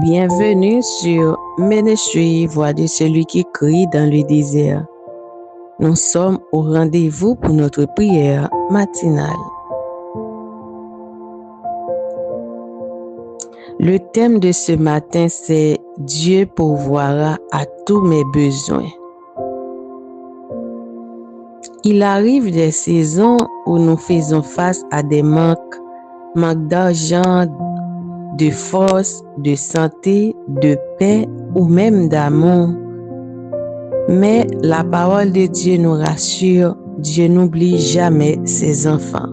Bienvenue sur Ministry, voix de celui qui crie dans le désert. Nous sommes au rendez-vous pour notre prière matinale. Le thème de ce matin, c'est « Dieu pourvoira à tous mes besoins ». Il arrive des saisons où nous faisons face à des manques d'argent, de force, de santé, de paix ou même d'amour. Mais la parole de Dieu nous rassure, Dieu n'oublie jamais ses enfants.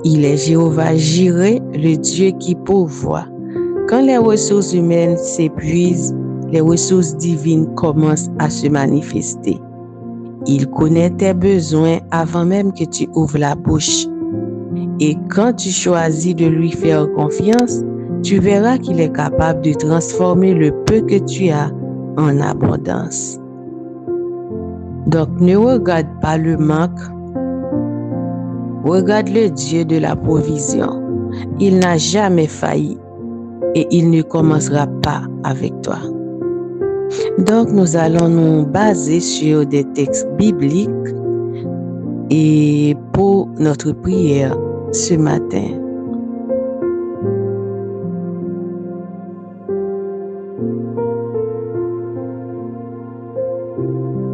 Il est Jéhovah Jireh, le Dieu qui pourvoit. Quand les ressources humaines s'épuisent, les ressources divines commencent à se manifester. Il connaît tes besoins avant même que tu ouvres la bouche. Et quand tu choisis de lui faire confiance, tu verras qu'il est capable de transformer le peu que tu as en abondance. Donc, ne regarde pas le manque, regarde le Dieu de la provision. Il n'a jamais failli et il ne commencera pas avec toi. Donc, nous allons nous baser sur des textes bibliques et pour notre prière ce matin.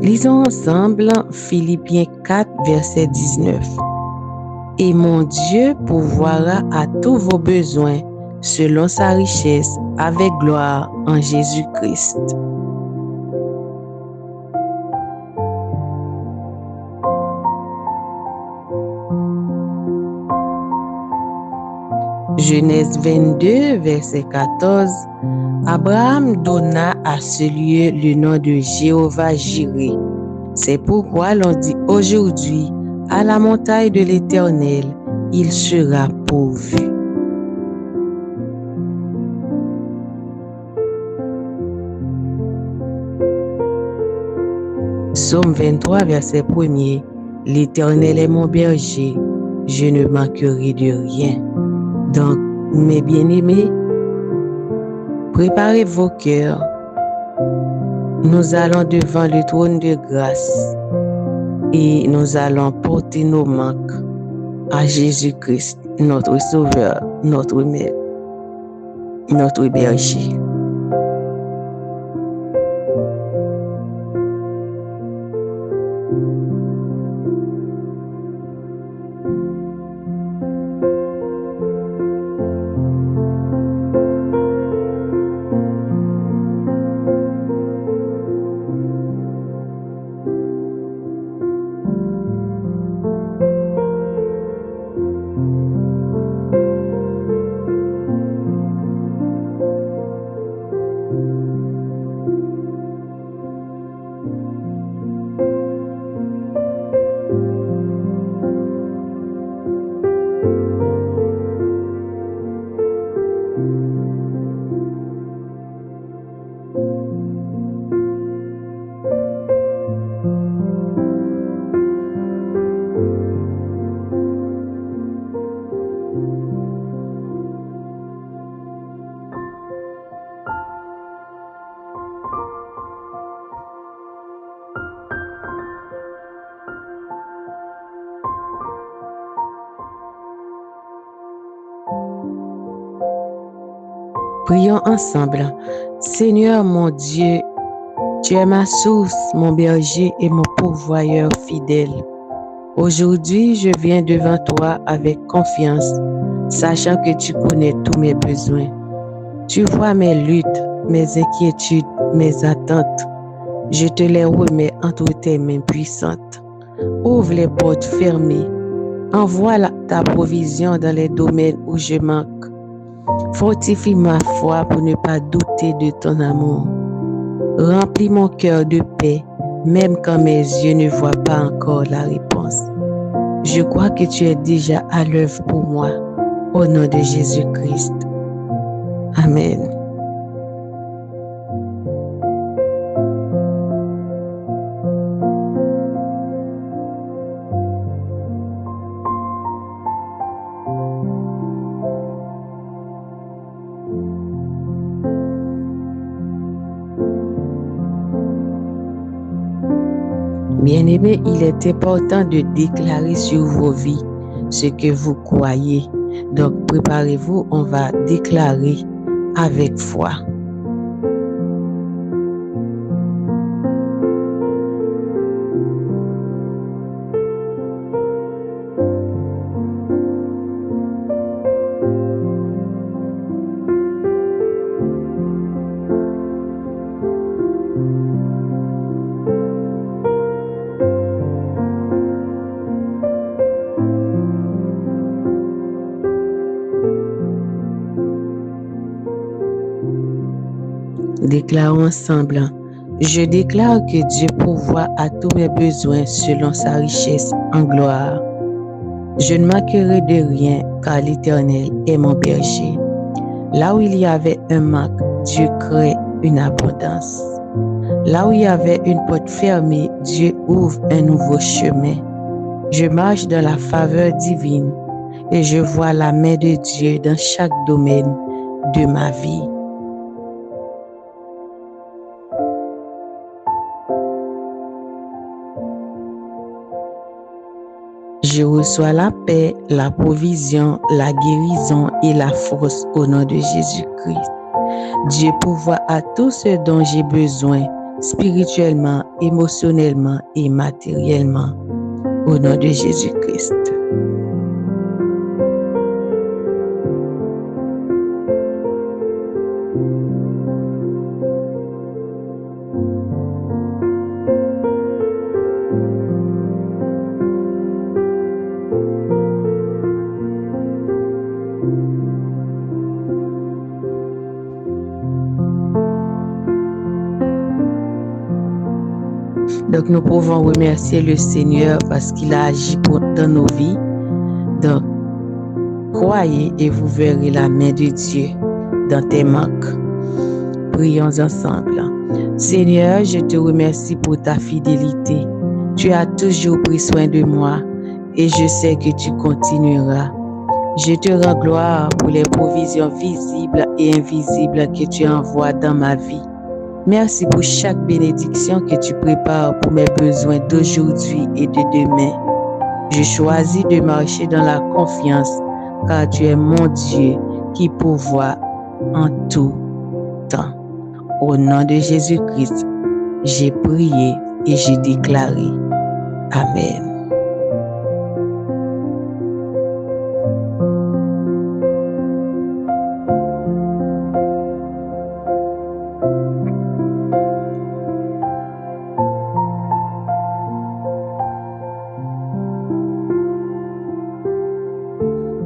Lisons ensemble Philippiens 4, verset 19. Et mon Dieu pourvoira à tous vos besoins selon sa richesse avec gloire en Jésus-Christ. Genèse 22, verset 14. Abraham donna à ce lieu le nom de Jéhovah Jireh. C'est pourquoi l'on dit aujourd'hui, à la montagne de l'Éternel, il sera pourvu. Psaume 23, verset 1er. L'Éternel est mon berger, je ne manquerai de rien. Donc, mes bien-aimés, préparez vos cœurs. Nous allons devant le trône de grâce et nous allons porter nos manques à Jésus-Christ, notre Sauveur, notre Maître, notre berger. Prions ensemble. Seigneur mon Dieu, tu es ma source, mon berger et mon pourvoyeur fidèle. Aujourd'hui, je viens devant toi avec confiance, sachant que tu connais tous mes besoins. Tu vois mes luttes, mes inquiétudes, mes attentes. Je te les remets entre tes mains puissantes. Ouvre les portes fermées. Envoie ta provision dans les domaines où je manque. Fortifie ma foi pour ne pas douter de ton amour. Remplis mon cœur de paix, même quand mes yeux ne voient pas encore la réponse. Je crois que tu es déjà à l'œuvre pour moi. Au nom de Jésus-Christ. Amen. Bien-aimés, il est important de déclarer sur vos vies ce que vous croyez. Donc, préparez-vous, on va déclarer avec foi. Déclarons ensemble. Je déclare que Dieu pourvoit à tous mes besoins selon sa richesse en gloire. Je ne manquerai de rien car l'Éternel est mon berger. Là où il y avait un manque, Dieu crée une abondance. Là où il y avait une porte fermée, Dieu ouvre un nouveau chemin. Je marche dans la faveur divine et je vois la main de Dieu dans chaque domaine de ma vie. Je reçois la paix, la provision, la guérison et la force au nom de Jésus-Christ. Dieu pourvoit à tout ce dont j'ai besoin, spirituellement, émotionnellement et matériellement, au nom de Jésus-Christ. Donc, nous pouvons remercier le Seigneur parce qu'il a agi dans nos vies. Donc, croyez et vous verrez la main de Dieu dans tes manques. Prions ensemble. Seigneur, je te remercie pour ta fidélité. Tu as toujours pris soin de moi et je sais que tu continueras. Je te rends gloire pour les provisions visibles et invisibles que tu envoies dans ma vie. Merci pour chaque bénédiction que tu prépares pour mes besoins d'aujourd'hui et de demain. Je choisis de marcher dans la confiance car tu es mon Dieu qui pourvoit en tout temps. Au nom de Jésus-Christ, j'ai prié et j'ai déclaré. Amen.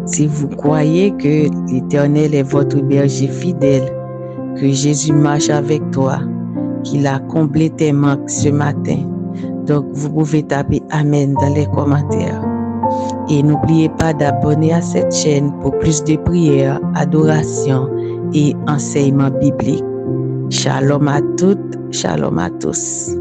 Si vous croyez que l'Éternel est votre berger fidèle, que Jésus marche avec toi, qu'il a comblé tes manques ce matin, donc vous pouvez taper Amen dans les commentaires. Et n'oubliez pas d'abonner à cette chaîne pour plus de prières, adoration et enseignements bibliques. Shalom à toutes, shalom à tous.